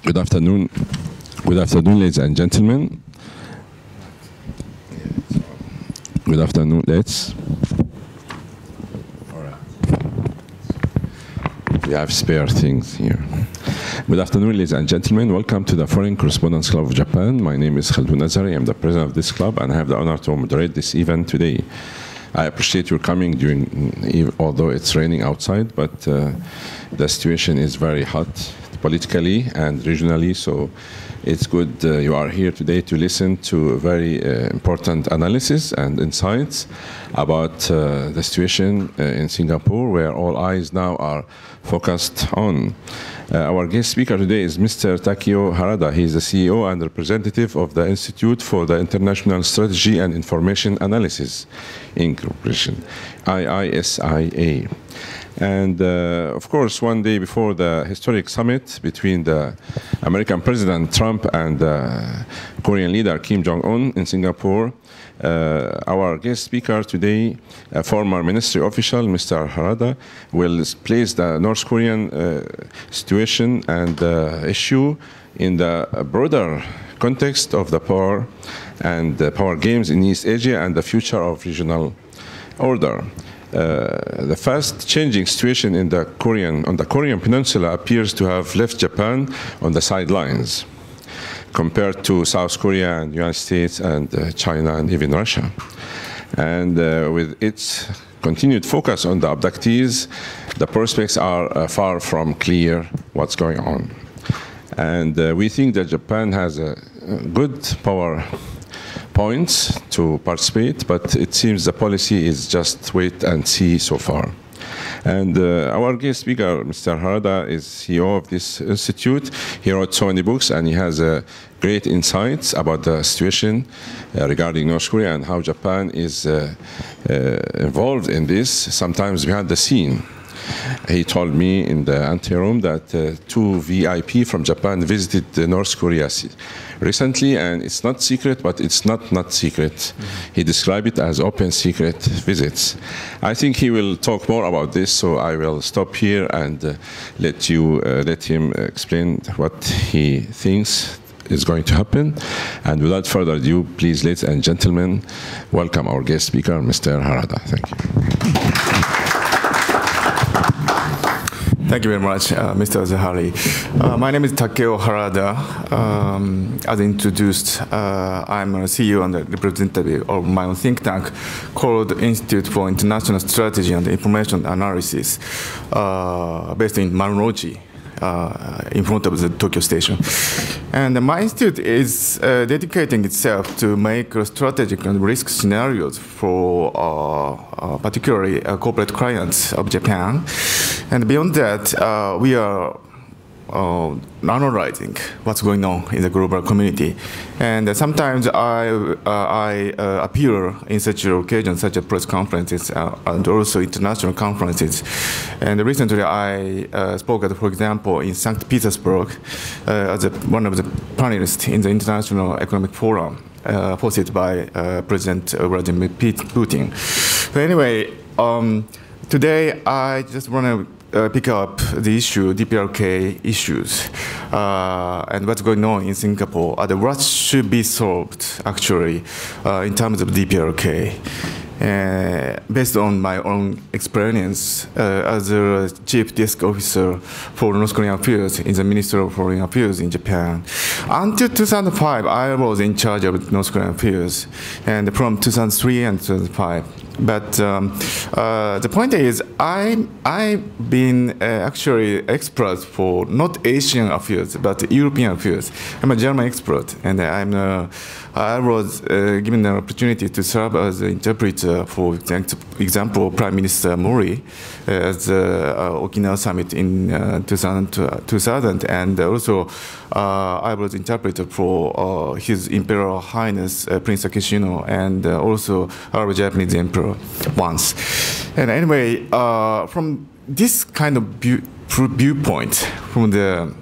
Good afternoon. Good afternoon, ladies and gentlemen. Good afternoon, let's. All right. We have spare things here. Good afternoon, ladies and gentlemen. Welcome to the Foreign Correspondents Club of Japan. My name is Khaldun Nazari. I'm the president of this club, and I have the honor to moderate this event today. I appreciate your coming although it's raining outside, but the situation is very hot politically and regionally, so it's good you are here today to listen to very important analysis and insights about the situation in Singapore, where all eyes now are focused on. Our guest speaker today is Mr. Takeo Harada. He is the CEO and representative of the Institute for the International Strategy and Information Analysis, Incorporation, IISIA. And of course, one day before the historic summit between the American President Trump and Korean leader Kim Jong-un in Singapore, our guest speaker today, a former ministry official, Mr. Harada, will place the North Korean situation and issue in the broader context of the power and the power games in East Asia and the future of regional order. The fast changing situation on the Korean Peninsula appears to have left Japan on the sidelines compared to South Korea and the United States and China and even Russia. And with its continued focus on the abductees, the prospects are far from clear what's going on. And we think that Japan has a good power points to participate, but it seems the policy is just wait and see so far. And our guest speaker, Mr. Harada, is CEO of this institute. He wrote so many books, and he has great insights about the situation regarding North Korea and how Japan is involved in this, sometimes behind the scene. He told me in the anteroom that two VIP from Japan visited North Korea recently, and it's not secret, but it's not secret. Mm-hmm. He described it as open secret visits. I think he will talk more about this, so I will stop here and let him explain what he thinks is going to happen. And without further ado, please, ladies and gentlemen, welcome our guest speaker, Mr. Harada. Thank you. Thank you very much, Mr. Zahari. My name is Takeo Harada. As introduced, I'm a CEO and a representative of my own think tank called Institute for International Strategy and Information Analysis, based in Marunouchi, in front of the Tokyo station. And my institute is dedicating itself to make strategic and risk scenarios for particularly corporate clients of Japan. And beyond that, we are analyzing what's going on in the global community. And sometimes I appear in such occasions, such as press conferences and also international conferences. And recently I spoke, for example, in St. Petersburg as one of the panelists in the International Economic Forum hosted by President Vladimir Putin. So anyway, today I just want to pick up the issue, DPRK issues, and what's going on in Singapore, and what should be solved, actually, in terms of DPRK. Based on my own experience as a chief desk officer for North Korean affairs in the Ministry of Foreign Affairs in Japan. Until 2005, I was in charge of North Korean affairs, and from 2003 and 2005. But the point is, I've been actually expert for not Asian affairs, but European affairs. I'm a German expert, and I was given the opportunity to serve as an interpreter for example, Prime Minister Mori at the Okinawa summit in 2000, and also I was interpreter for His Imperial Highness Prince Akishino, and also our Japanese Emperor once. And anyway, from this kind of viewpoint, from the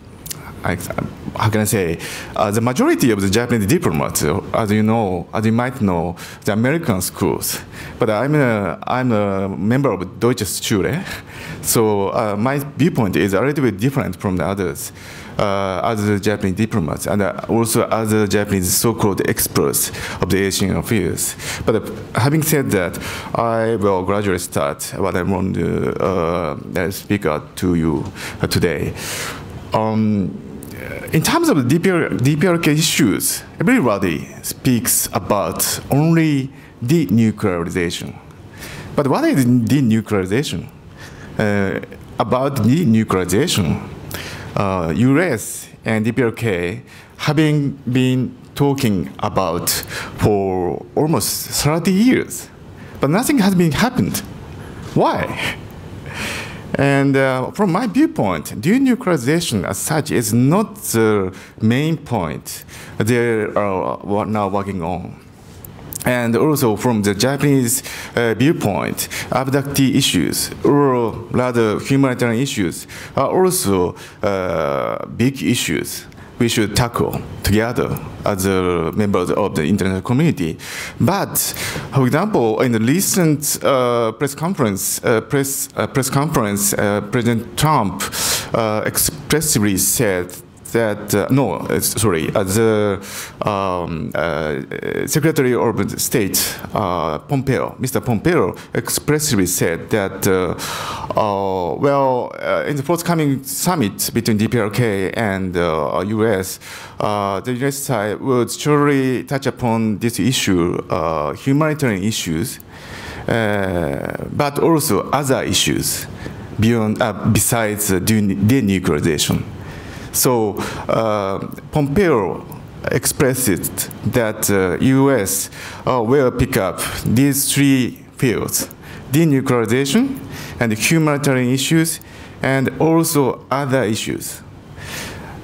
how can I say, the majority of the Japanese diplomats, as you know, as you might know, the American schools. But I'm a member of Deutsche Schule, so my viewpoint is a little bit different from the others, other Japanese diplomats, and also other Japanese so-called experts of the Asian affairs. But having said that, I will gradually start what I want to speak out to you today. In terms of the DPRK issues, everybody speaks about only denuclearization. But what is denuclearization? About denuclearization, US and DPRK having been talking about for almost 30 years, but nothing has been happened. Why? And from my viewpoint, denuclearization as such is not the main point they are now working on. And also from the Japanese viewpoint, abductee issues, or rather humanitarian issues, are also big issues we should tackle together as members of the international community. But, for example, in the recent press conference, President Trump expressly said that, the Secretary of State, Mr. Pompeo, expressly said that, in the forthcoming summit between DPRK and US, the US side would surely touch upon this issue, humanitarian issues, but also other issues besides denuclearization. So Pompeo expressed that U.S. will pick up these three fields: denuclearization and humanitarian issues, and also other issues.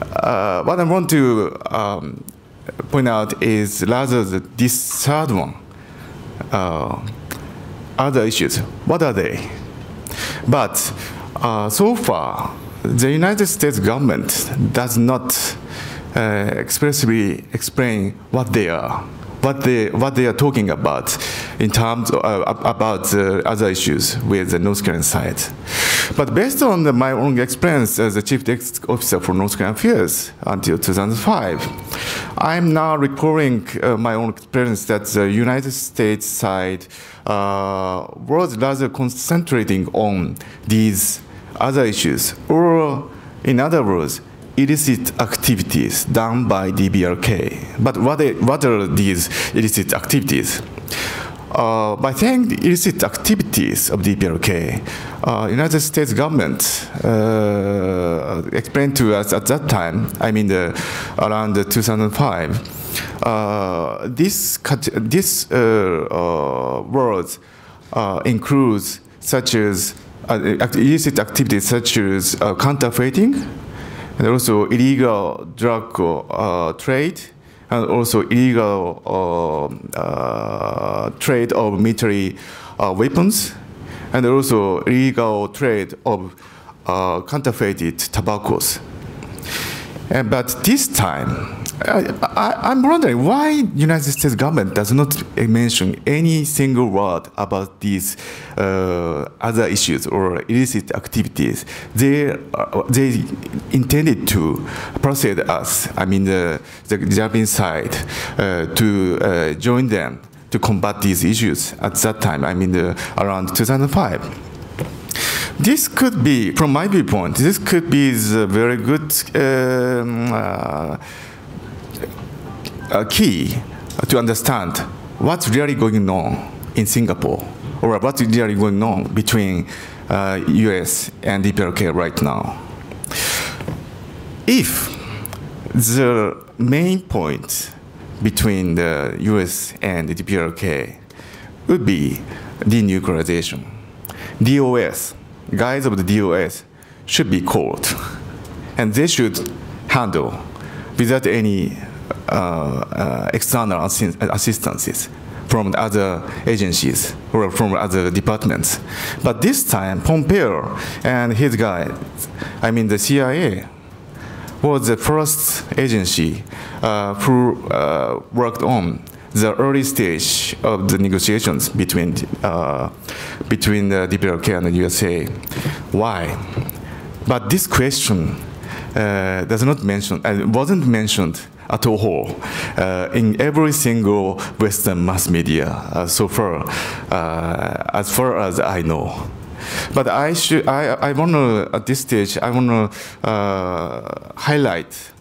What I want to point out is rather this third one, other issues. What are they? But so far, the United States government does not expressly explain what they are, what they are talking about in terms of, about other issues with the North Korean side. But based on my own experience as the Chief Desk Officer for North Korean Affairs until 2005, I'm now recalling my own experience that the United States side was rather concentrating on these other issues, or in other words, illicit activities done by DPRK. But what are these illicit activities? By saying the illicit activities of DPRK, United States government explained to us at that time, I mean around 2005, this words includes such as illicit activities such as counterfeiting, and also illegal drug trade, and also illegal trade of military weapons, and also illegal trade of counterfeited tobaccos. But this time, I'm wondering why United States government does not mention any single word about these other issues or illicit activities. They intended to persuade us, I mean the Japanese side, to join them to combat these issues at that time, I mean around 2005. This could be, from my viewpoint, this could be a very good key to understand what's really going on in Singapore, or what's really going on between US and DPRK right now. If the main point between the US and the DPRK would be denuclearization, DOS, guys of the DOS should be called, and they should handle without any external assistances from other agencies or from other departments. But this time, Pompeo and his guys, I mean the CIA, was the first agency who worked on the early stage of the negotiations between the DPRK and the USA. Why? But this question does not mention, and wasn't mentioned at all in every single Western mass media so far as I know. But I want to, at this stage, I want to highlight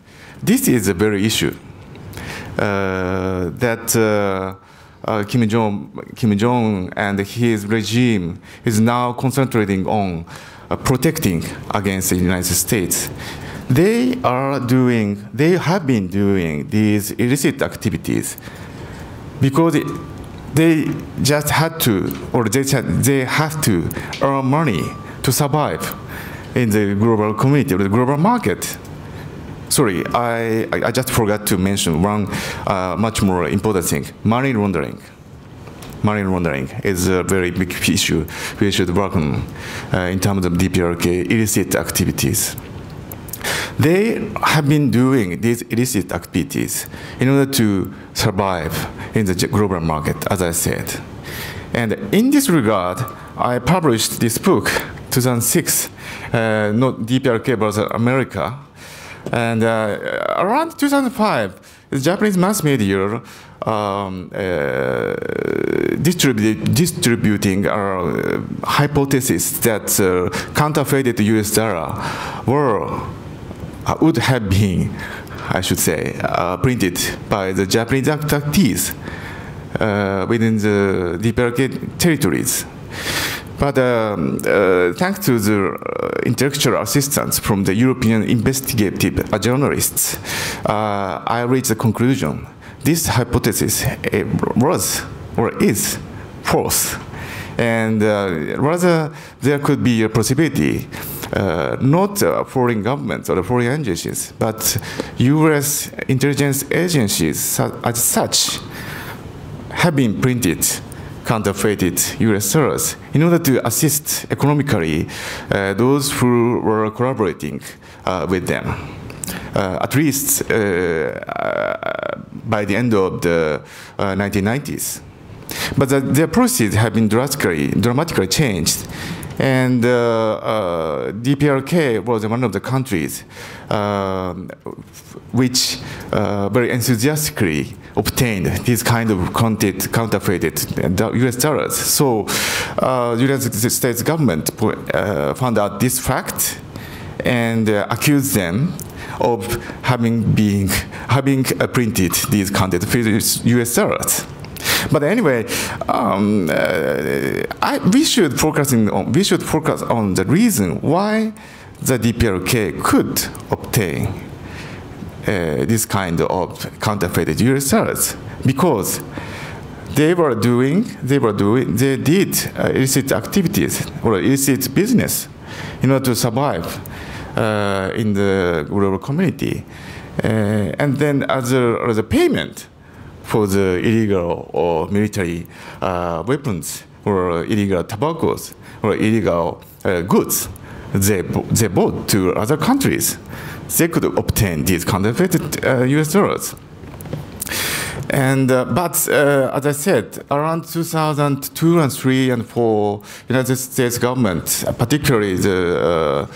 this is a very issue that Kim Jong and his regime is now concentrating on protecting against the United States. They have been doing these illicit activities because they just had to, or they have to earn money to survive in the global community or the global market. Sorry, I just forgot to mention one much more important thing: money laundering. Money laundering is a very big issue we should work on in terms of DPRK illicit activities. They have been doing these illicit activities in order to survive in the global market, as I said. And in this regard, I published this book, 2006, not DPRK versus America. And around 2005, the Japanese mass media distributing our hypothesis that counterfeited US dollar would have been, I should say, printed by the Japanese abductees within the DPRK territories. But thanks to the intellectual assistance from the European investigative journalists, I reached the conclusion this hypothesis was or is false. And rather, there could be a possibility, not foreign governments or foreign agencies, but US intelligence agencies as such have been printed counterfeited US dollars in order to assist economically those who were collaborating with them, at least by the end of the 1990s. But their proceeds have been dramatically changed. And DPRK was one of the countries which very enthusiastically obtained this kind of counterfeited US dollars. So the United States government found out this fact and accused them of having printed these counterfeit US dollars. But anyway, we should focus on the reason why the DPRK could obtain this kind of counterfeited US dollars, because they did illicit activities or illicit business in order to survive in the global community, and then as a payment for the illegal or military weapons or illegal tobaccos or illegal goods they bought to other countries, they could obtain these counterfeited US dollars. And but as I said, around 2002 and 3 and 4, United States government, particularly the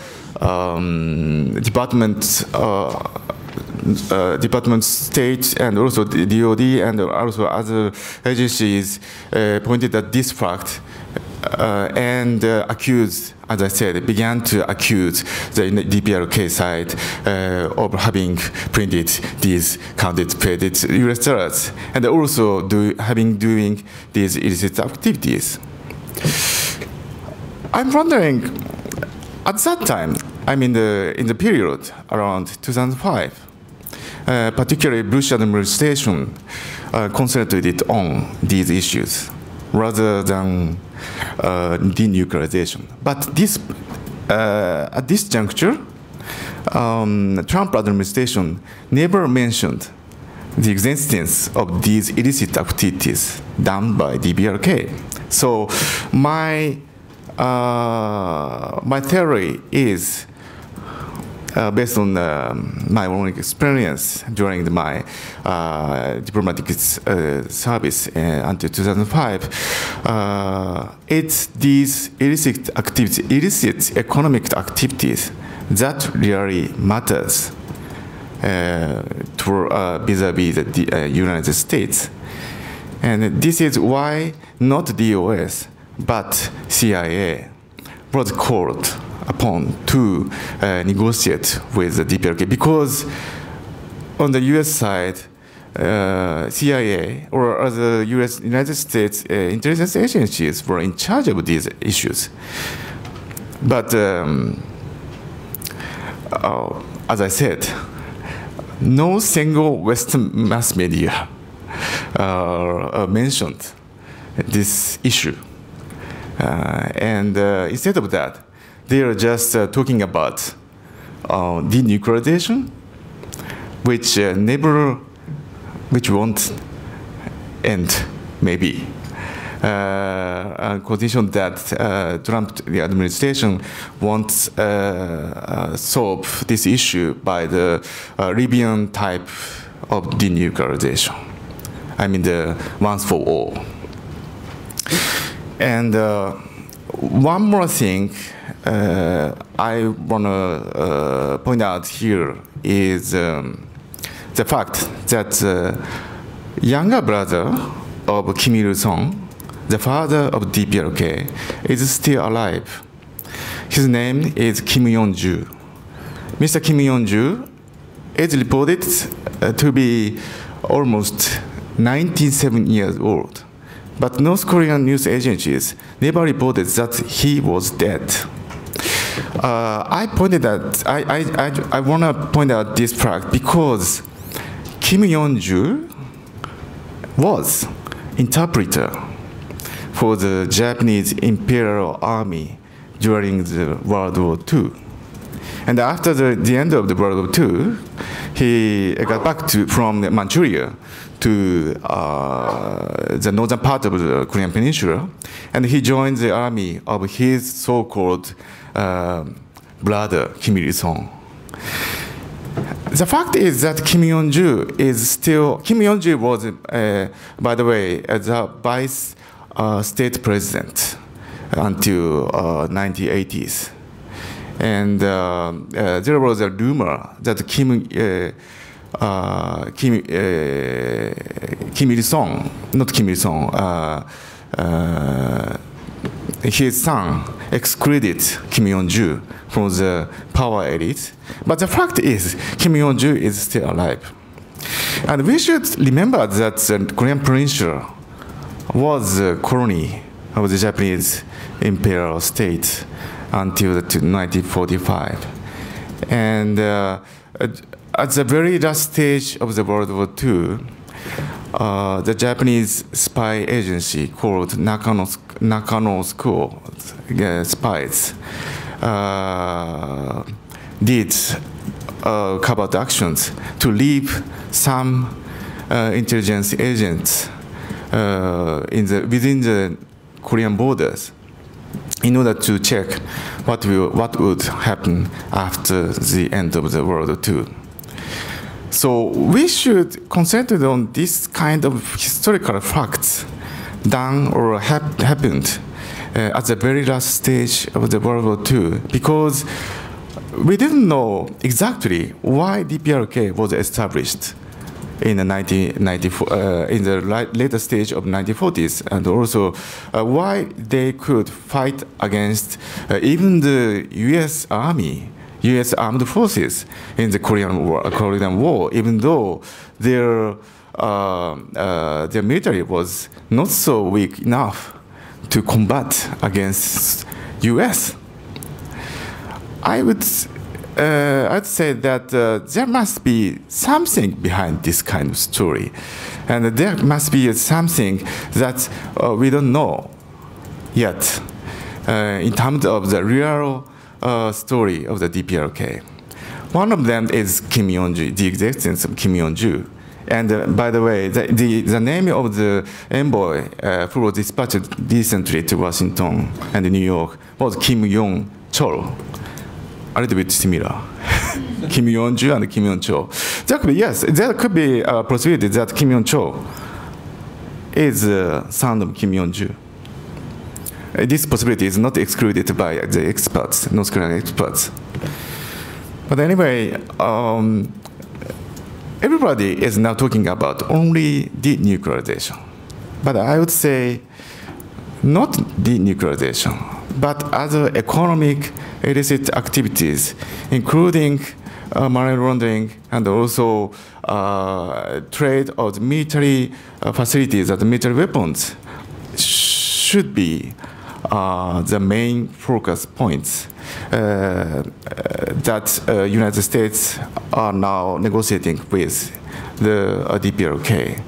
Department of State and also the DOD and also other agencies pointed at this fact and accused, as I said, began to accuse the DPRK side of having printed these counterfeited US dollars and also doing these illicit activities. I'm wondering, at that time, I mean in the period around 2005, particularly Bush administration concentrated on these issues rather than denuclearization. But this, at this juncture, Trump administration never mentioned the existence of these illicit activities done by DPRK. So my theory is based on my own experience during my diplomatic service until 2005, it's these illicit activities, illicit economic activities that really matters vis-a-vis the United States. And this is why not DOS, but CIA was called upon to negotiate with the DPRK, because on the US side, CIA or other United States intelligence agencies were in charge of these issues. But as I said, no single Western mass media mentioned this issue. And instead of that, they are just talking about denuclearization, which won't end, maybe. A condition that Trump, the administration, won't solve this issue by the Libyan type of denuclearization. I mean, the once for all. And one more thing I want to point out here is the fact that younger brother of Kim Il-sung, the father of DPRK, is still alive. His name is Kim Yong-ju. Mr. Kim Yong-ju is reported to be almost 97 years old. But North Korean news agencies never reported that he was dead. I want to point out this fact because Kim Yong-ju was interpreter for the Japanese Imperial Army during the World War II. And after the end of the World War II, he got back from Manchuria to the northern part of the Korean Peninsula, and he joined the army of his so-called brother, Kim Il-sung. The fact is that Kim Yong-ju was, by the way, the vice state president until 1980s. And there was a rumor that Kim Il-sung, not Kim Il-sung, his son excluded Kim Yong-ju from the power elite. But the fact is, Kim Yong-ju is still alive. And we should remember that the Korean Peninsula was a colony of the Japanese imperial state until 1945. And at the very last stage of the World War II, the Japanese spy agency called Nakano School spies did covert actions to leave some intelligence agents within the Korean borders in order to check what would happen after the end of the World War II. So we should concentrate on this kind of historical facts done or happened at the very last stage of the World War II, because we didn't know exactly why DPRK was established in the later stage of 1940s, and also why they could fight against even the U.S. Army, U.S. armed forces in the Korean War, even though their military was not so weak enough to combat against U.S. I'd say that there must be something behind this kind of story, and there must be something that we don't know yet in terms of the real story of the DPRK. One of them is Kim Yong-ju, the existence of Kim Yong-ju. And by the way, the name of the envoy who was dispatched recently to Washington and New York was Kim Yong-chol. A little bit similar. Kim Yong-ju and Kim Yong-cho. There could be, yes, there could be a possibility that Kim Yong-cho is son of Kim Yong-ju. This possibility is not excluded by the experts, North Korean experts. But anyway, everybody is now talking about only denuclearization. But I would say not denuclearization, but other economic illicit activities, including money laundering and also trade of military facilities and military weapons should be the main focus points that United States are now negotiating with the DPRK.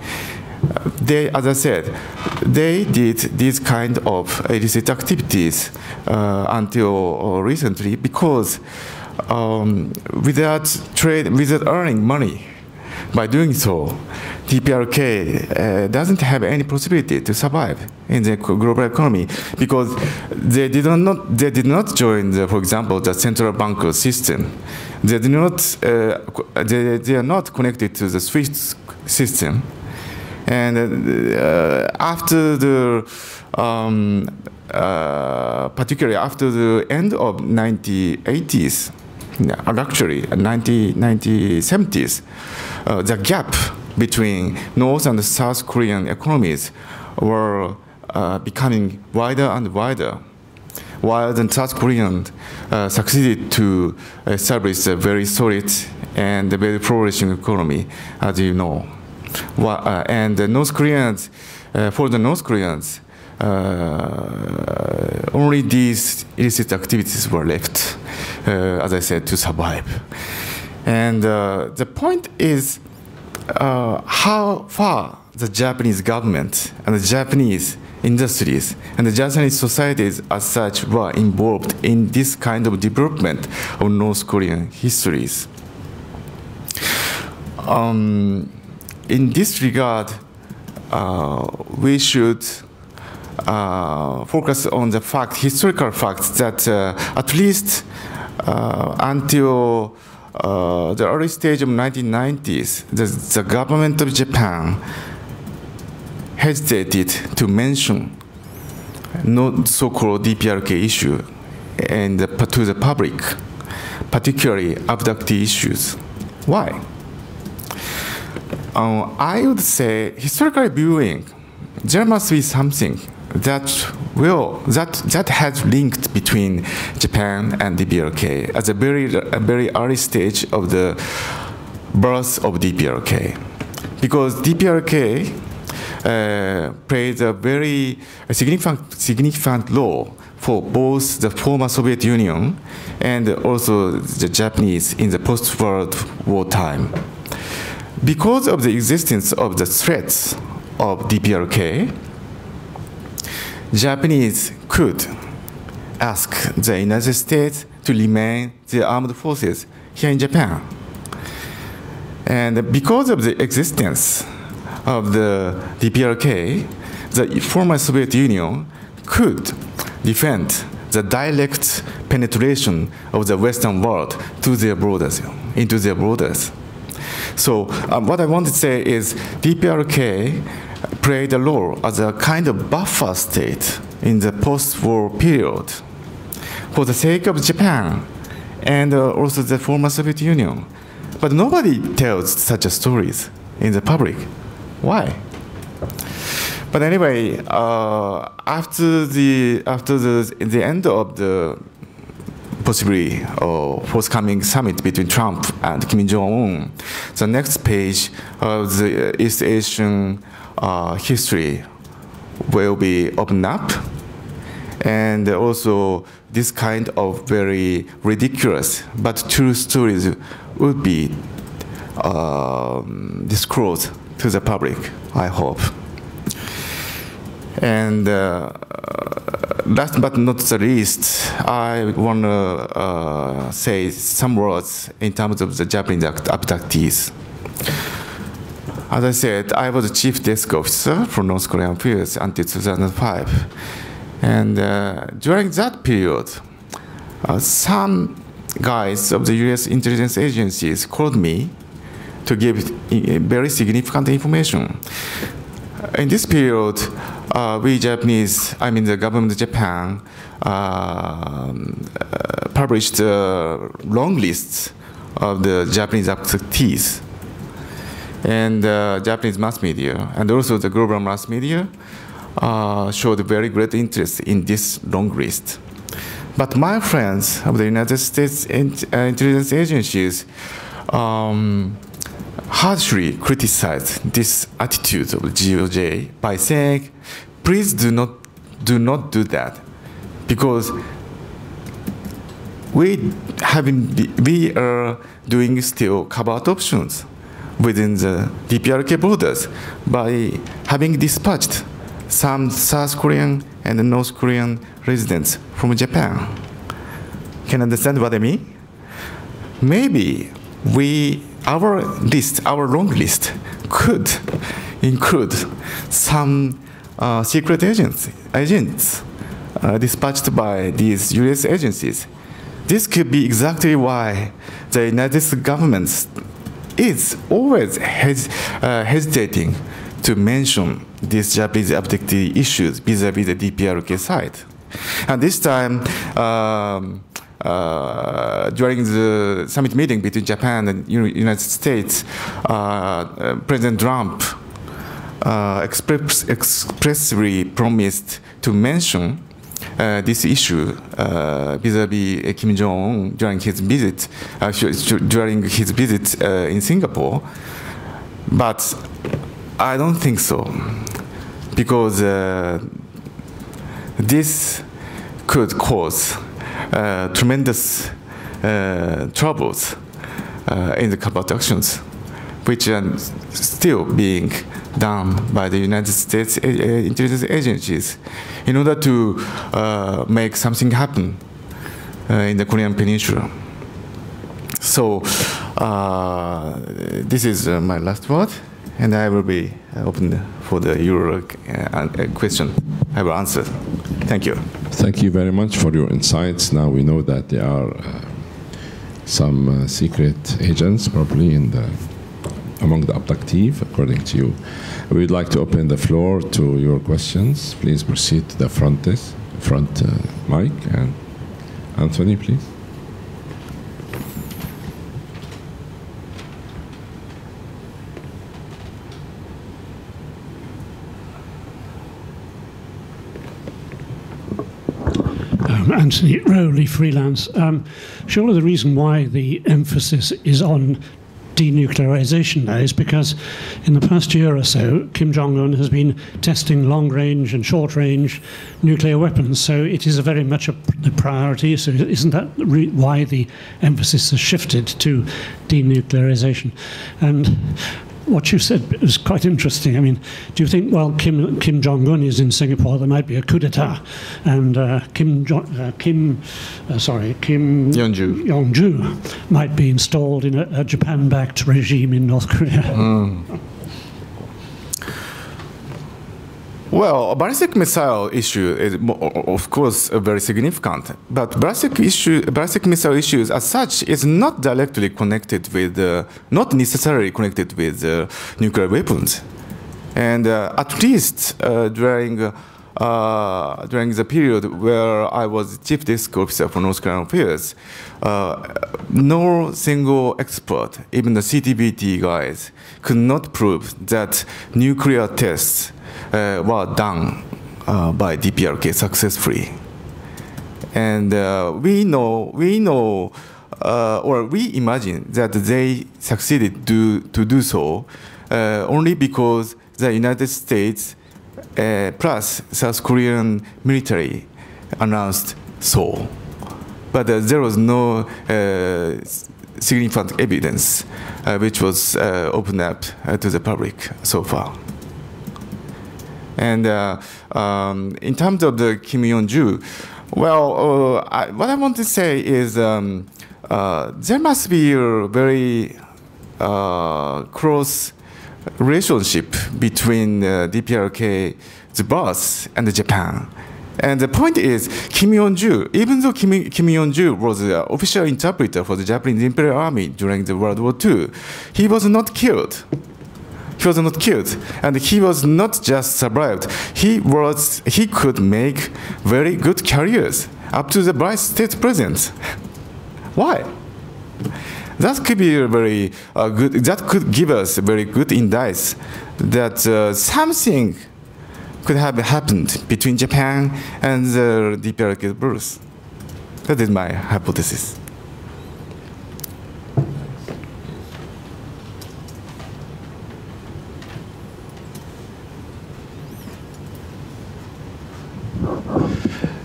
They, as I said, they did this kind of illicit activities until recently because without earning money, by doing so, DPRK doesn't have any possibility to survive in the global economy because they did not join, for example, the central bank system. They do not. They are not connected to the SWIFT system. And after the, particularly after the end of 1980s, actually 1970s, the gap between North and South Korean economies were becoming wider and wider, while the South Koreans succeeded to establish a very solid and very flourishing economy, as you know. And the North Koreans, for the North Koreans, only these illicit activities were left, as I said, to survive. And the point is how far the Japanese government and the Japanese industries and the Japanese societies as such were involved in this kind of development of North Korean histories. In this regard, we should focus on the historical facts that at least until the early stage of 1990s, the government of Japan hesitated to mention no so-called DPRK issue and to the public, particularly abductee issues. Why? I would say, historically viewing, there must be something that has linked between Japan and DPRK at a very early stage of the birth of DPRK, because DPRK played a very significant role for both the former Soviet Union and also the Japanese in the post-World War time. Because of the existence of the threats of DPRK, Japanese could ask the United States to remain the armed forces here in Japan. And because of the existence of the DPRK, the former Soviet Union could defend the direct penetration of the Western world to their borders, into their borders. So what I want to say is DPRK played a role as a kind of buffer state in the post-war period for the sake of Japan and also the former Soviet Union. But nobody tells such stories in the public. Why? But anyway, after the end of the possibly forthcoming summit between Trump and Kim Jong-un, the next page of the East Asian history will be opened up, and also this kind of very ridiculous but true stories would be disclosed to the public, I hope. And last but not the least, I want to say some words in terms of the Japanese abductees. As I said, I was the chief desk officer for North Korean affairs until 2005. And during that period, some guys of the US intelligence agencies called me to give very significant information. In this period, we Japanese, I mean the government of Japan, published long lists of the Japanese abductees. And Japanese mass media, and also the global mass media, showed very great interest in this long list. But my friends of the United States intelligence agencies harshly criticized this attitude of the GOJ by saying, please do not do that, because we are doing still covert options within the DPRK borders by having dispatched some South Korean and North Korean residents from Japan. Can you understand what I mean? Maybe our long list could include some secret agents dispatched by these US agencies. This could be exactly why the United States government is always hesitating to mention these Japanese abductee issues vis-à-vis the DPRK side. And this time, during the summit meeting between Japan and United States, President Trump expressly promised to mention this issue vis-à-vis Kim Jong-un during his visit in Singapore. But I don't think so, because this could cause tremendous troubles in the covert actions, which are still being done by the United States intelligence agencies in order to make something happen in the Korean Peninsula. So this is my last word, and I will be open for your question. I will answer. Thank you. Thank you very much for your insights. Now we know that there are some secret agents probably among the abductees, according to you. We would like to open the floor to your questions. Please proceed to the front mic. And Anthony, please. Anthony Rowley, freelance. Surely the reason why the emphasis is on denuclearization now is because in the past year or so, Kim Jong-un has been testing long-range and short-range nuclear weapons, so it is very much a priority. So isn't that why the emphasis has shifted to denuclearization? And what you said was quite interesting. I mean, do you think, while Kim Jong-un is in Singapore, there might be a coup d'etat, and Kim Yong-ju might be installed in a Japan-backed regime in North Korea? Well, a ballistic missile issue is, of course, very significant. But ballistic missile issues as such is not directly connected with, not necessarily connected with nuclear weapons. And at least during the period where I was chief desk officer for North Korean affairs, no single expert, even the CTBT guys, could not prove that nuclear tests were done by DPRK successfully. And we imagine that they succeeded to do so only because the United States plus South Korean military announced so. But there was no significant evidence which was opened up to the public so far. And in terms of the Kim Yong-ju, well, what I want to say is there must be a very close relationship between DPRK's boss and Japan. And the point is, Kim Yong-ju, even though Kim Yong-ju was the official interpreter for the Japanese Imperial Army during the World War II, he was not killed. He was not killed, and he was not just survived. He could make very good careers up to the vice state president. Why? That could be very good. That could give us a very good insight that something could have happened between Japan and the DPRK Bruce. That is my hypothesis.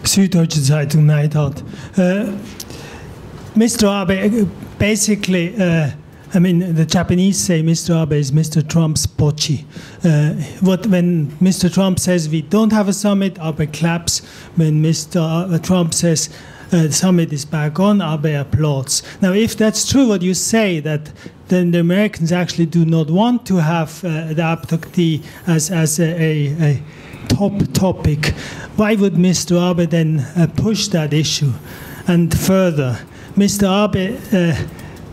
Süddeutsche Zeitung Neidhardt. Mr. Abe, basically, I mean, the Japanese say Mr. Abe is Mr. Trump's bocce. When Mr. Trump says we don't have a summit, Abe claps. When Mr. Trump says the summit is back on, Abe applauds. Now, if that's true what you say, that then the Americans actually do not want to have the abductee as a top topic, why would Mr. Abe then push that issue? And further, Mr. Abe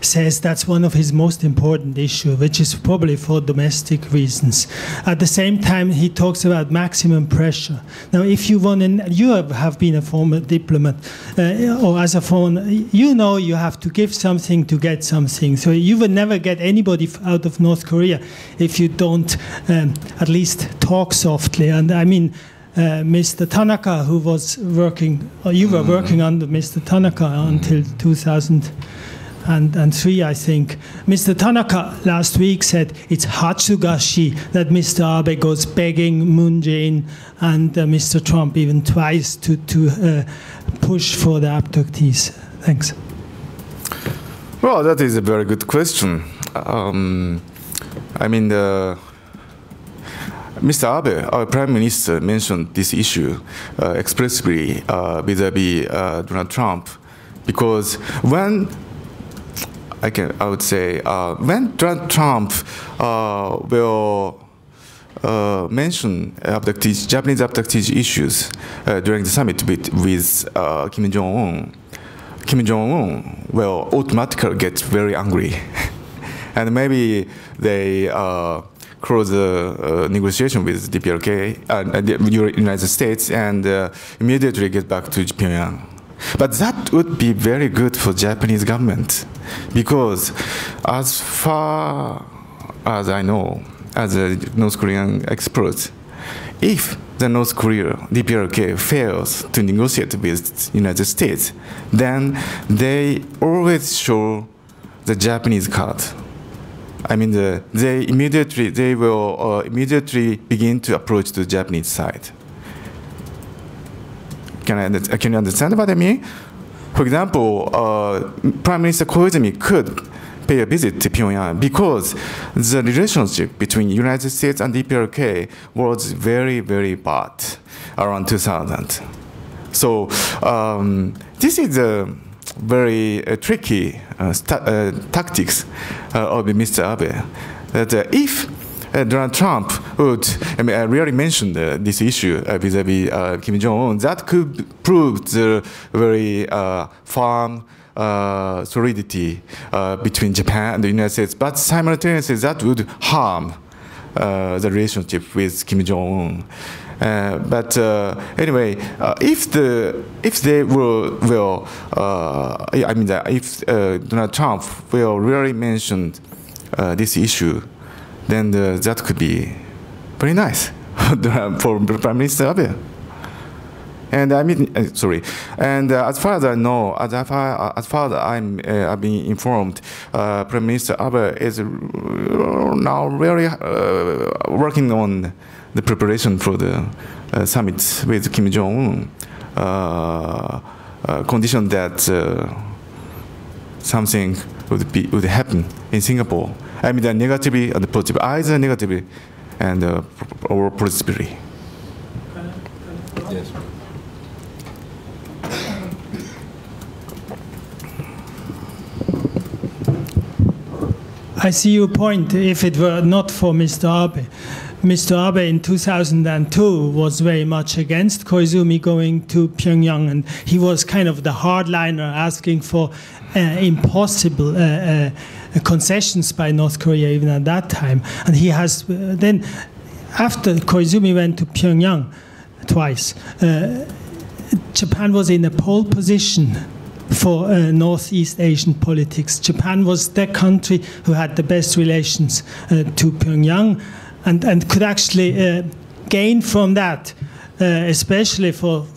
says that's one of his most important issues, which is probably for domestic reasons. At the same time, he talks about maximum pressure. Now, if you want, you have been a former diplomat, or as a foreign, you know you have to give something to get something. So you will never get anybody out of North Korea if you don't at least talk softly. And I mean, Mr. Tanaka, who was working, or you were working under Mr. Tanaka until 2003, I think. Mr. Tanaka last week said it's Hatsugashi that Mr. Abe goes begging Moon Jae-in and Mr. Trump even twice to push for the abductees. Thanks. Well, that is a very good question. I mean, Mr. Abe, our Prime Minister, mentioned this issue expressly vis-à-vis Donald Trump, because when I would say when Donald Trump will mention Japanese abductees issues during the summit with Kim Jong-un will automatically get very angry, and maybe they close the negotiation with DPRK and the United States and immediately get back to Pyongyang. But that would be very good for Japanese government, because as far as I know, as a North Korean expert, if the North Korea DPRK fails to negotiate with the United States, then they always show the Japanese card. I mean, they will immediately begin to approach the Japanese side. Can you understand what I mean? For example, Prime Minister Koizumi could pay a visit to Pyongyang because the relationship between the United States and DPRK was very, very bad around 2000. So this is a very tricky tactics of Mr. Abe. That if Donald Trump would really mention this issue vis-à-vis Kim Jong-un, that could prove the very firm solidity between Japan and the United States, but simultaneously that would harm the relationship with Kim Jong-un. But anyway, if Donald Trump will really mention this issue, then that could be very nice for Prime Minister Abe. And I mean, sorry. And as far as I know, as far as I've been informed, Prime Minister Abe is now really working on the preparation for the summit with Kim Jong-un, condition that something would happen in Singapore. I mean, the negatively and the positive, either negatively and or positively. Yes. I see your point. If it were not for Mr. Abe, Mr. Abe in 2002 was very much against Koizumi going to Pyongyang, and he was kind of the hardliner asking for impossible concessions by North Korea even at that time. And he has then, after Koizumi went to Pyongyang twice, Japan was in a pole position for Northeast Asian politics. Japan was the country who had the best relations to Pyongyang, and could actually gain from that, especially for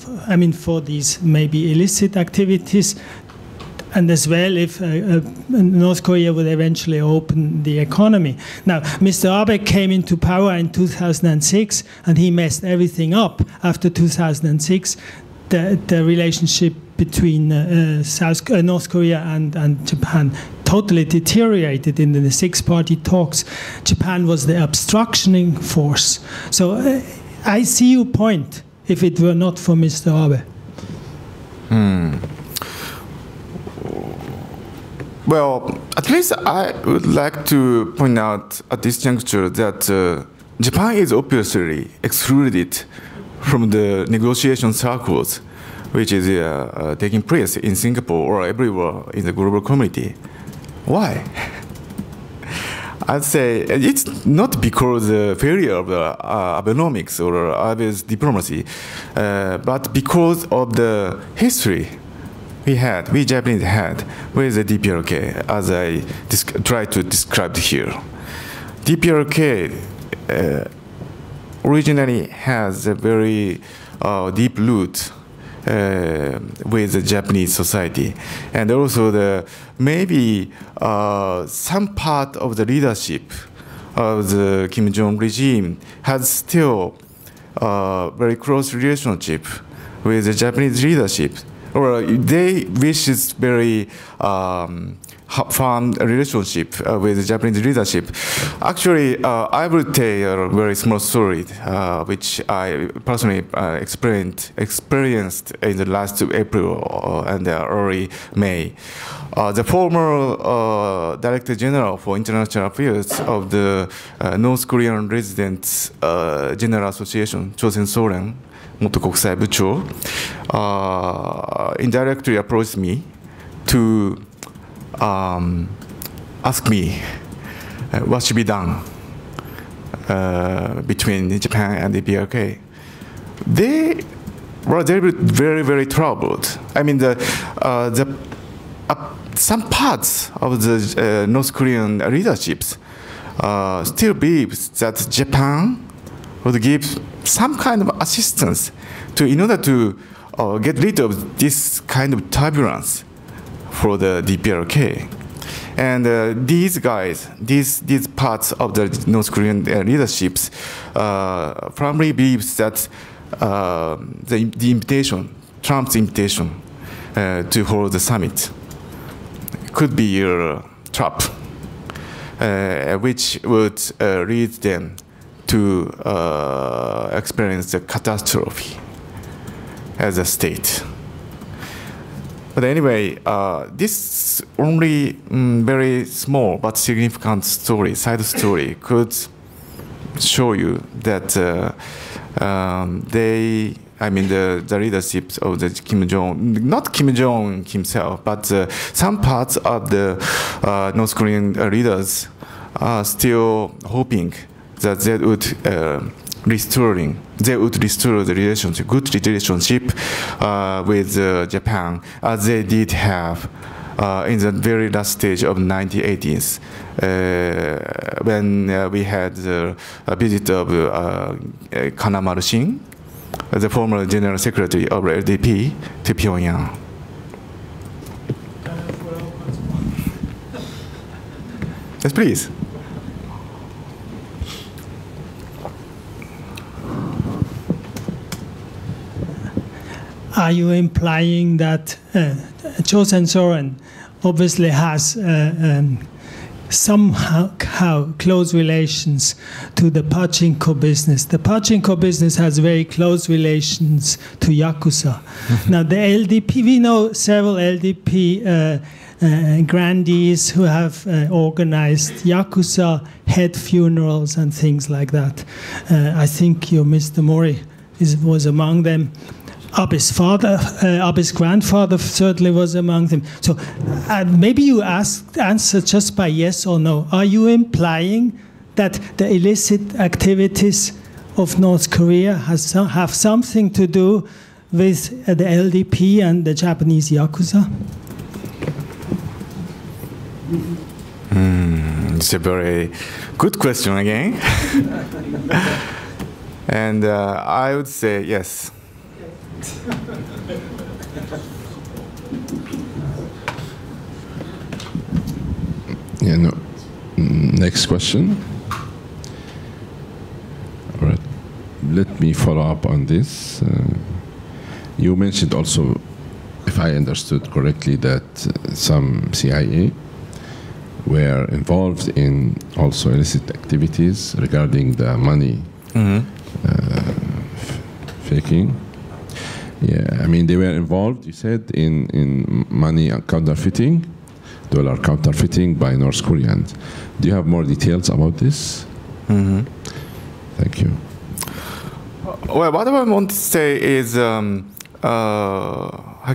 these maybe illicit activities, and as well if North Korea would eventually open the economy. Now, Mr. Abe came into power in 2006, and he messed everything up. After 2006, the relationship between North Korea and Japan totally deteriorated in the six-party talks. Japan was the obstructioning force. So I see your point, if it were not for Mr. Abe. Well, at least I would like to point out at this juncture that Japan is obviously excluded from the negotiation circles, which is taking place in Singapore or everywhere in the global community. Why? I'd say it's not because of the failure of Abenomics or Abe's diplomacy, but because of the history we Japanese had with the DPRK, as I try to describe here. DPRK originally has a very deep root with the Japanese society, and also maybe some part of the leadership of the Kim Jong regime has still very close relationship with the Japanese leadership, or they wishes very firm relationship with the Japanese leadership. Actually, I will tell a very small story, which I personally experienced in the last April and early May. The former Director General for International Affairs of the North Korean Residents General Association, Chosen-Soren, Moto Kokusai Bucho, indirectly approached me to ask me what should be done between Japan and the DPRK. They were very, very troubled. I mean, some parts of the North Korean leaderships still believes that Japan would give some kind of assistance in order to get rid of this kind of turbulence for the DPRK. And these guys, these parts of the North Korean leaderships firmly believes that the invitation, Trump's invitation to hold the summit could be a trap, which would lead them to experience the catastrophe as a state. But anyway, this only very small but significant story, side story, could show you that the leadership of the Kim Jong, not Kim Jong himself, but some parts of the North Korean leaders are still hoping that they would restore the relationship, good relationship with Japan, as they did have in the very last stage of the 1980s, when we had the visit of Kanamaru Shin, the former General Secretary of LDP, to Pyongyang. Yes, please. Are you implying that Chosen-Soren obviously has somehow close relations to the pachinko business? The pachinko business has very close relations to Yakuza. Now, the LDP, we know several LDP grandees who have organized Yakuza head funerals and things like that. I think your Mr. Mori was among them. Abe's grandfather certainly was among them. So maybe you answer just by yes or no. Are you implying that the illicit activities of North Korea have something to do with the LDP and the Japanese Yakuza? It's a very good question again. And I would say yes. Yeah, no. Next question. All right. Let me follow up on this. You mentioned also, if I understood correctly, that some CIA were involved in also illicit activities regarding the money faking. Yeah, I mean, they were involved, you said, in money counterfeiting, dollar counterfeiting by North Koreans. Do you have more details about this? Thank you. Well, what I want to say is, how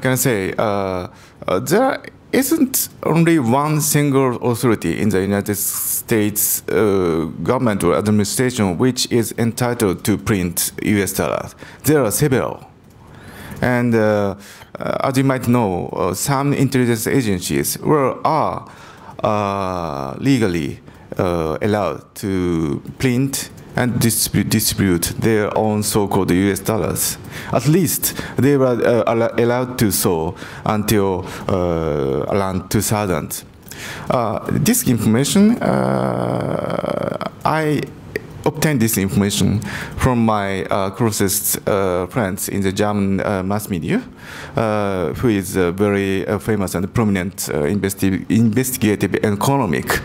can I say, there isn't only one single authority in the United States government or administration which is entitled to print US dollars. There are several. And as you might know, some intelligence agencies are legally allowed to print and distribute their own so-called US dollars. At least they were allowed to so until around 2000. This information, I obtained this information from my closest friends in the German mass media, who is a very famous and prominent investigative economic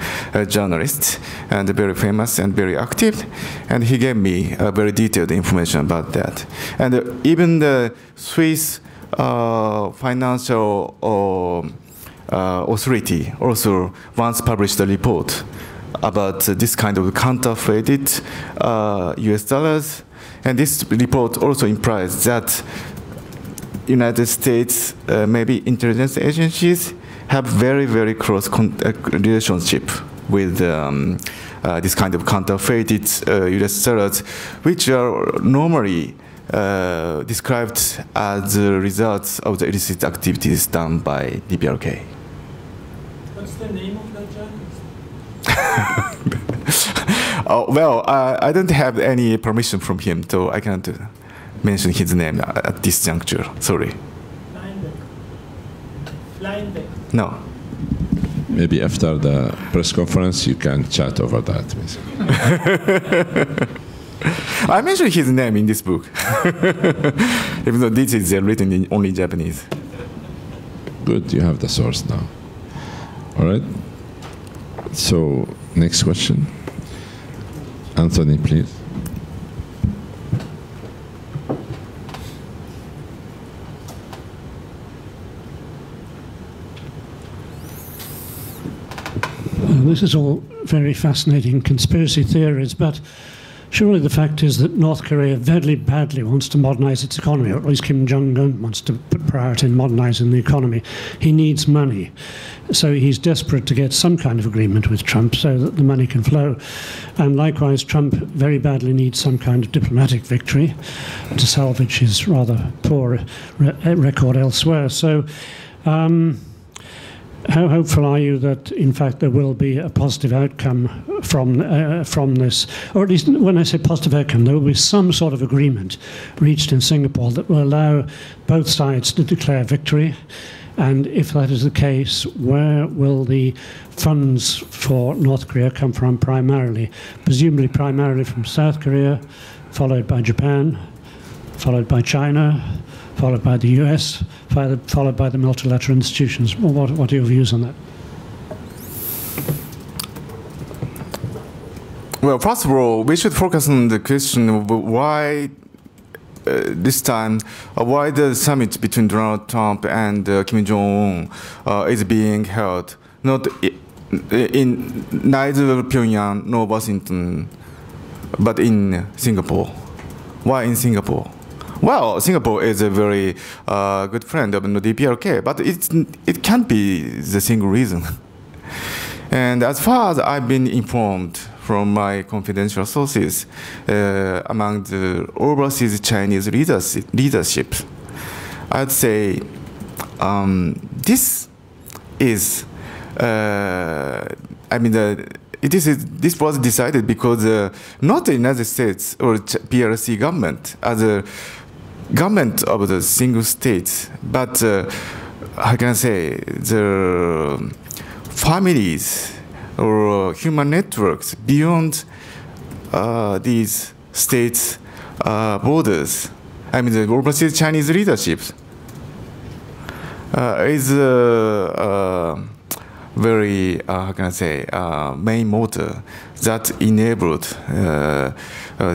journalist, and very famous and very active. And he gave me very detailed information about that. And even the Swiss financial authority also once published a report about this kind of counterfeited US dollars. And this report also implies that United States, maybe intelligence agencies, have very, very close relationship with this kind of counterfeited US dollars, which are normally described as the results of the illicit activities done by DPRK. What's the name of that journalist? Well, I don't have any permission from him, so I can't mention his name at this juncture. Sorry. Leinbeck. No. Maybe after the press conference, you can chat over that. I mentioned his name in this book, even though this is written in only Japanese. Good, you have the source now. All right. So, next question. Anthony, please. This is all very fascinating conspiracy theories, but surely the fact is that North Korea very badly wants to modernize its economy, or at least Kim Jong-un wants to put priority in modernizing the economy. He needs money. So he's desperate to get some kind of agreement with Trump so that the money can flow. And likewise, Trump very badly needs some kind of diplomatic victory to salvage his rather poor record elsewhere. So how hopeful are you that, in fact, there will be a positive outcome from this? Or at least, when I say positive outcome, there will be some sort of agreement reached in Singapore that will allow both sides to declare victory. And if that is the case, where will the funds for North Korea come from primarily? Presumably primarily from South Korea, followed by Japan, followed by China, followed by the US, followed by the multilateral institutions. Well, what are your views on that? Well, first of all, we should focus on the question of why this time, why the summit between Donald Trump and Kim Jong-un is being held not in neither Pyongyang nor Washington, but in Singapore. Why in Singapore? Well, Singapore is a very good friend of the DPRK, but it can't be the single reason. And as far as I've been informed from my confidential sources among the overseas Chinese leadership, I'd say this is, this was decided because not the United States or PRC government as a government of the single state, but how can I say, the families or human networks beyond these states' borders. I mean, the overseas Chinese leadership is very, how can I say, main motor that enabled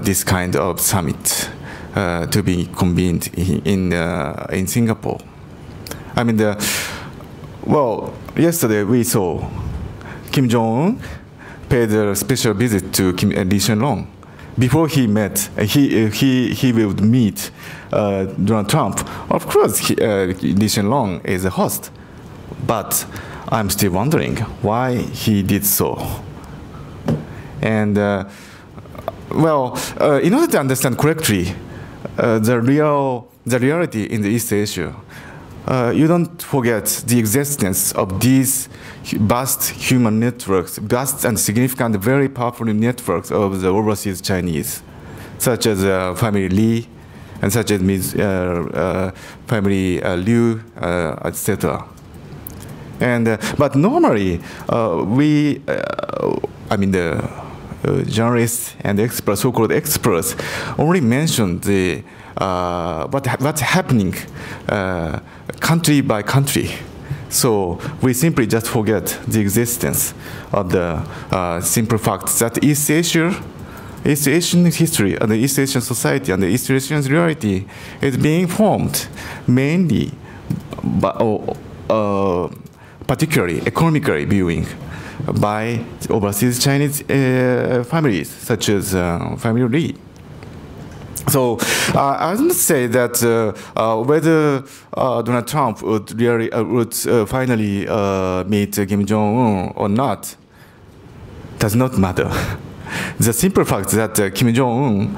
this kind of summit to be convened in Singapore. I mean, well, yesterday we saw Kim Jong-un paid a special visit to Lee Hsien-loong. Before he met, he would meet Donald Trump. Of course, Lee Hsien-loong is a host, but I'm still wondering why he did so. And well, in order to understand correctly the reality in the East Asia, you don't forget the existence of these vast human networks, vast and significant, very powerful networks of the overseas Chinese, such as family Lee, and such as family Liu, etc. And but normally we, I mean the journalists and experts, so-called experts, only mention the what's happening country by country. So we simply just forget the existence of the simple fact that East Asian history and the East Asian society and the East Asian reality is being formed mainly by, particularly economically viewing, by overseas Chinese families such as family Lee. So I would say that whether Donald Trump would really finally meet Kim Jong-un or not does not matter. The simple fact that Kim Jong-un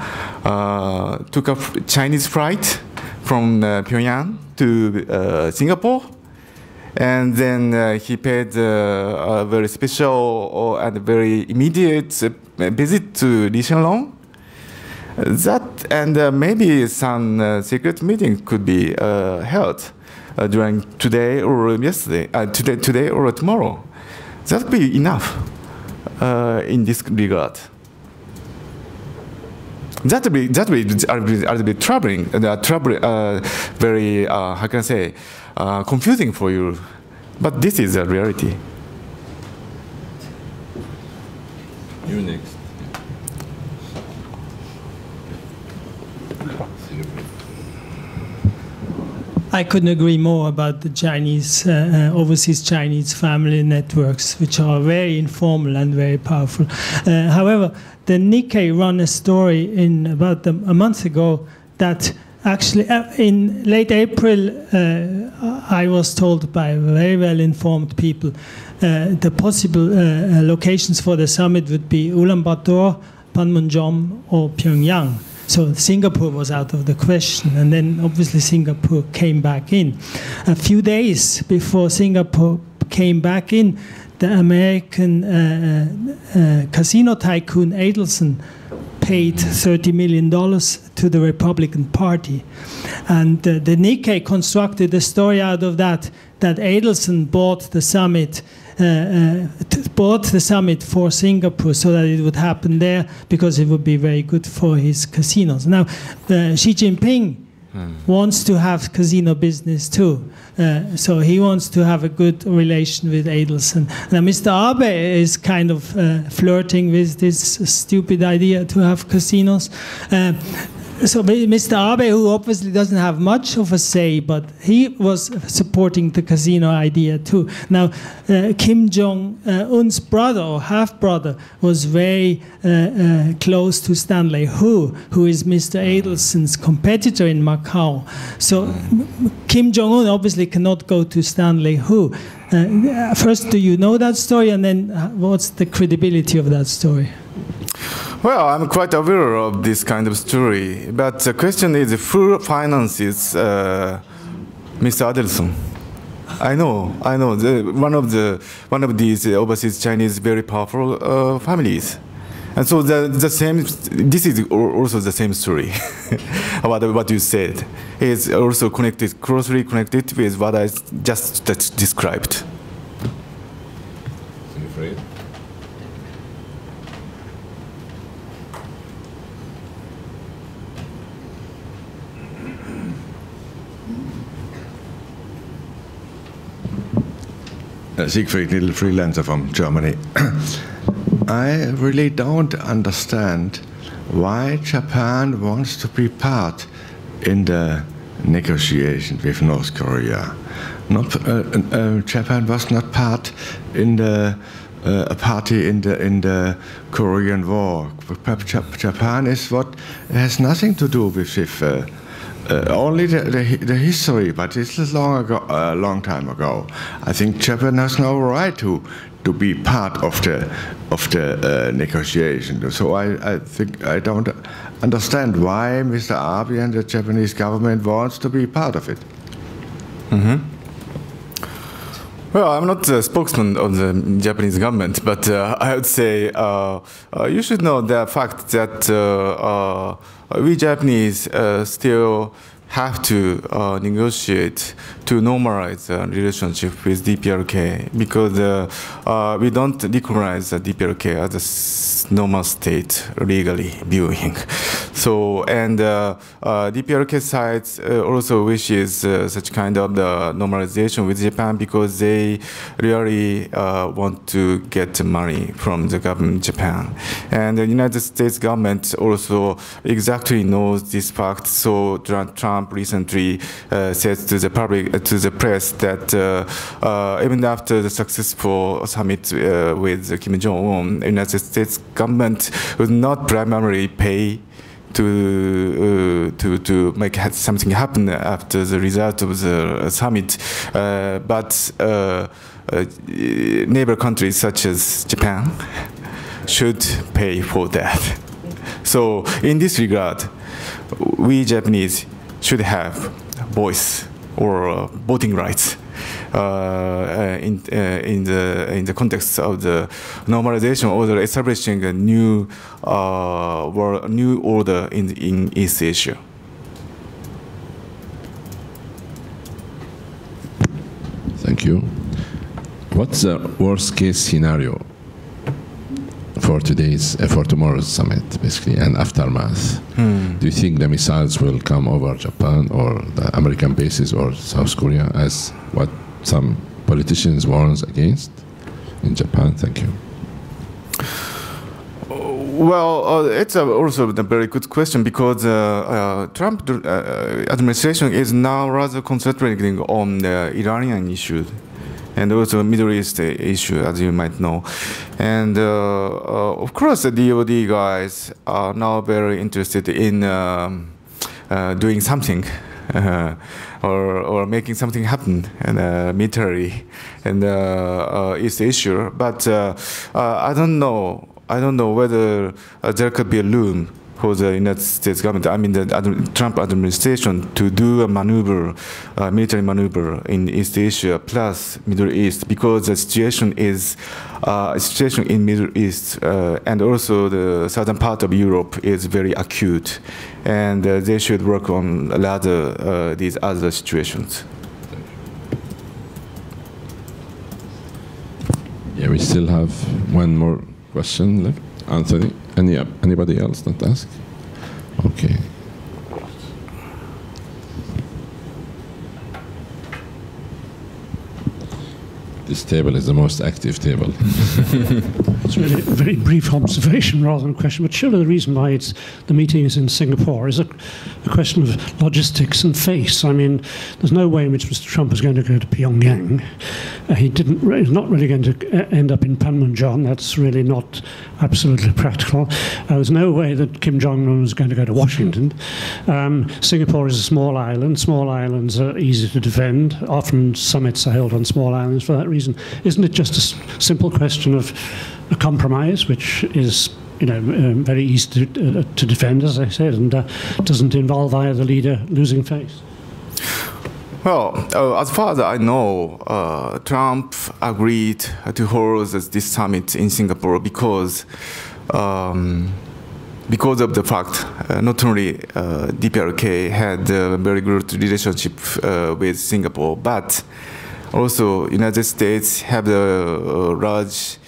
took a Chinese flight from Pyongyang to Singapore, and then he paid a very special and very immediate visit to Lee Hsien-loong. That and maybe some secret meeting could be held during today or yesterday, today or tomorrow. That would be enough in this regard. That would be a bit troubling, very how can I say, confusing for you. But this is a reality. You next. I couldn't agree more about the Chinese, overseas Chinese family networks, which are very informal and very powerful. However, the Nikkei ran a story in about a month ago that actually in late April, I was told by very well-informed people the possible locations for the summit would be Ulaanbaatar, Panmunjom, or Pyongyang. So Singapore was out of the question, and then obviously Singapore came back in. A few days before Singapore came back in, the American casino tycoon Adelson paid $30 million to the Republican Party. And the Nikkei constructed a story out of that Adelson bought the summit for Singapore so that it would happen there because it would be very good for his casinos. Now, Xi Jinping wants to have casino business too. So he wants to have a good relation with Adelson. Now, Mr. Abe is kind of flirting with this stupid idea to have casinos. So Mr. Abe, who obviously doesn't have much of a say, but he was supporting the casino idea too. Now, Kim Jong-un's brother or half-brother was very close to Stanley Ho, who is Mr. Adelson's competitor in Macau. So Kim Jong-un obviously cannot go to Stanley Ho. First, do you know that story, and then what's the credibility of that story? Well, I'm quite aware of this kind of story, but the question is who finances Mr. Adelson? I know. One of these overseas Chinese very powerful families, and so the same. This is also the same story about what you said. It's also connected, closely connected with what I just described. I'm afraid. Siegfried, little freelancer from Germany. I really don't understand why Japan wants to be part in the negotiation with North Korea. Japan was not part in the a party in the Korean War. Japan is what has nothing to do with only the history, but it's a long time ago. I think Japan has no right to be part of the negotiation. So I think I don't understand why Mr. Abe and the Japanese government wants to be part of it. Mm-hmm. Well, I'm not a spokesman of the Japanese government, but I would say you should know the fact that we Japanese still have to negotiate to normalize the relationship with DPRK, because we don't recognize the DPRK as a normal state legally viewing. So, and DPRK side also wishes such kind of the normalization with Japan, because they really want to get money from the government Japan. And the United States government also exactly knows this fact. So Trump recently said to the public, to the press, that even after the successful summit with Kim Jong-un, the United States government would not primarily pay to make something happen after the result of the summit, but neighbor countries such as Japan should pay for that. So in this regard, we Japanese should have voice or voting rights in the context of the normalization or the establishing a new new order in East Asia. Thank you. What's the worst case scenario for tomorrow's summit, basically, and aftermath? Do you think the missiles will come over Japan or the American bases or South Korea, as what some politicians warns against in Japan? Thank you. Well, it's also a very good question, because Trump administration is now rather concentrating on the Iranian issue and also Middle East issue, as you might know. And of course, the DoD guys are now very interested in doing something or making something happen in military in East Asia. But I don't know whether there could be a room for the United States government, I mean the Trump administration, to do a maneuver, military maneuver in East Asia plus Middle East, because the situation in Middle East and also the southern part of Europe is very acute, and they should work on these other situations. Yeah, we still have one more question left. Anthony, anybody else not ask? Okay. This table is the most active table. It's really a very brief observation rather than a question, but surely the reason why the meeting is in Singapore is a question of logistics and face. I mean, there's no way in which Mr. Trump is going to go to Pyongyang. He's not really going to end up in Panmunjom. That's really not absolutely practical. There's no way that Kim Jong-un is going to go to Washington. Singapore is a small island. Small islands are easy to defend. Often summits are held on small islands for that reason. Isn't it just a simple question of a compromise, which is very easy to defend, as I said, and doesn't involve either leader losing face? Well, as far as I know, Trump agreed to hold this summit in Singapore because of the fact not only DPRK had a very good relationship with Singapore, but also United States have a large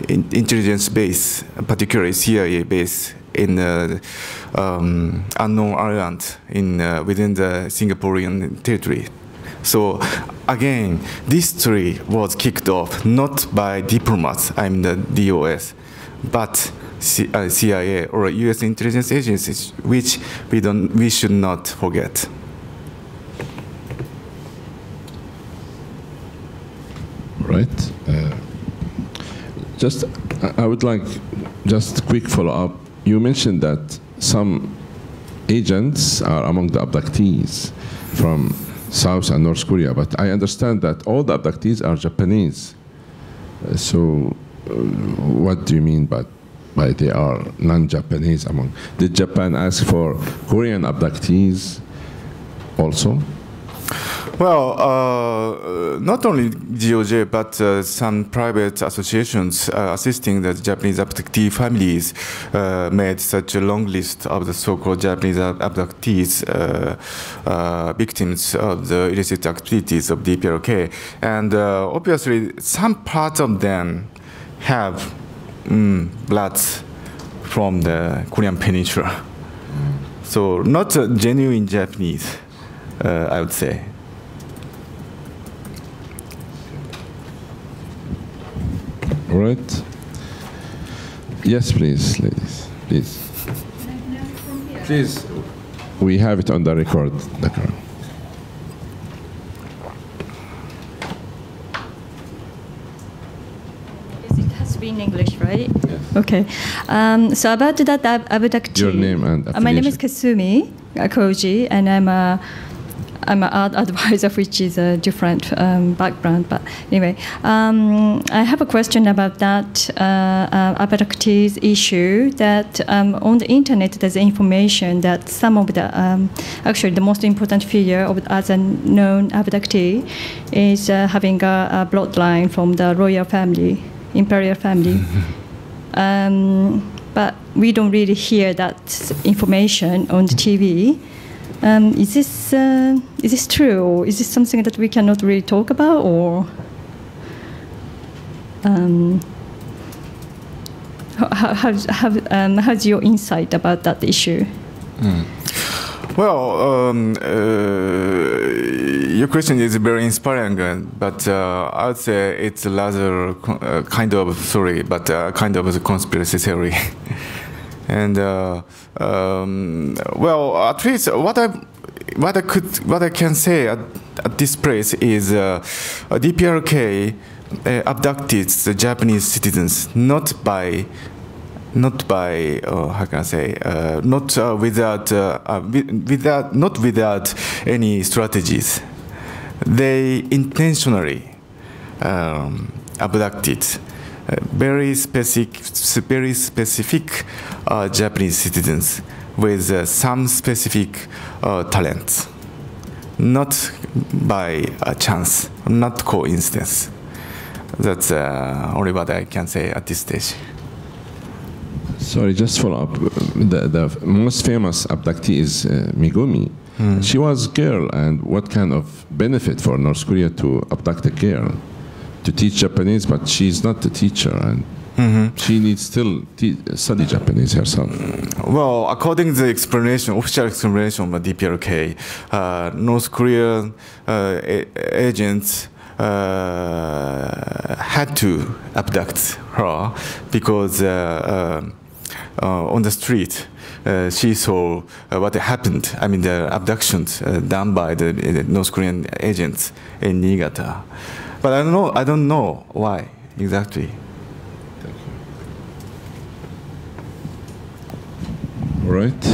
intelligence base, particularly CIA base in unknown island within the Singaporean territory. So again, this three was kicked off not by diplomats, the DOS, but CIA or U.S. intelligence agencies, which we should not forget. Right. I would like just a quick follow-up. You mentioned that some agents are among the abductees from South and North Korea, but I understand that all the abductees are Japanese. So what do you mean by they are non-Japanese among? Did Japan ask for Korean abductees also? Well, not only DOJ, but some private associations assisting the Japanese abductee families made such a long list of the so-called Japanese abductees, victims of the illicit activities of DPRK. And obviously, some part of them have blood from the Korean Peninsula. So not genuine Japanese, I would say. All right. Yes, please, ladies. Please. Please. We have it on the record. It has to be in English, right? Yes. Okay. So about that abductee. Your name and affiliation. My name is Kasumi Koji, and I'm an art advisor, which is a different background. But anyway, I have a question about that abductees issue. That on the internet, there's information that some of the actually the most important figure as a known abductee is having a bloodline from the royal family, imperial family. But we don't really hear that information on the TV. Is this true, or is this something that we cannot really talk about, or how's your insight about that issue? Well, your question is very inspiring, but I would say it's rather kind of a conspiracy theory. And well, at least what I can say at this place is DPRK abducted the Japanese citizens not without any strategies. They intentionally abducted very specific Japanese citizens with some specific talents, not by chance, not coincidence. That's only what I can say at this stage. Sorry, just follow up. The most famous abductee is Megumi. She was a girl, and what kind of benefit for North Korea to abduct a girl? To teach Japanese, but she's not the teacher. And She needs still study Japanese herself. Well, according to the explanation, official explanation of DPRK, North Korean agents had to abduct her because on the street she saw what happened. I mean, the abductions done by the North Korean agents in Niigata. But I don't know why exactly. All right.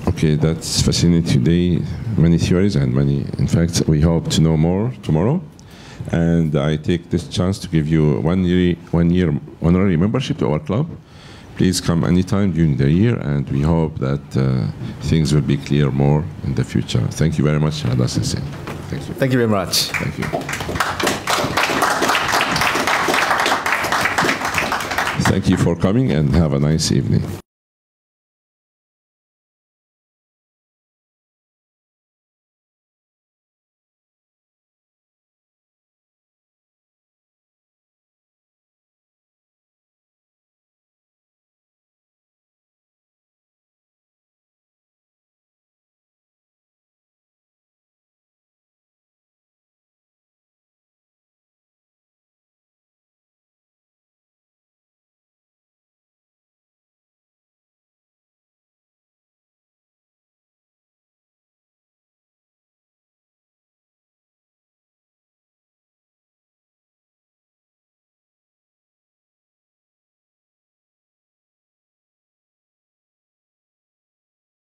Okay, that's fascinating today. Many theories and many, in fact, we hope to know more tomorrow. And I take this chance to give you one year honorary membership to our club. Please come anytime during the year, and we hope that things will be clear more in the future. Thank you very much, Harada Sensei. Thank you. Thank you very much. Thank you. Thank you for coming, and have a nice evening.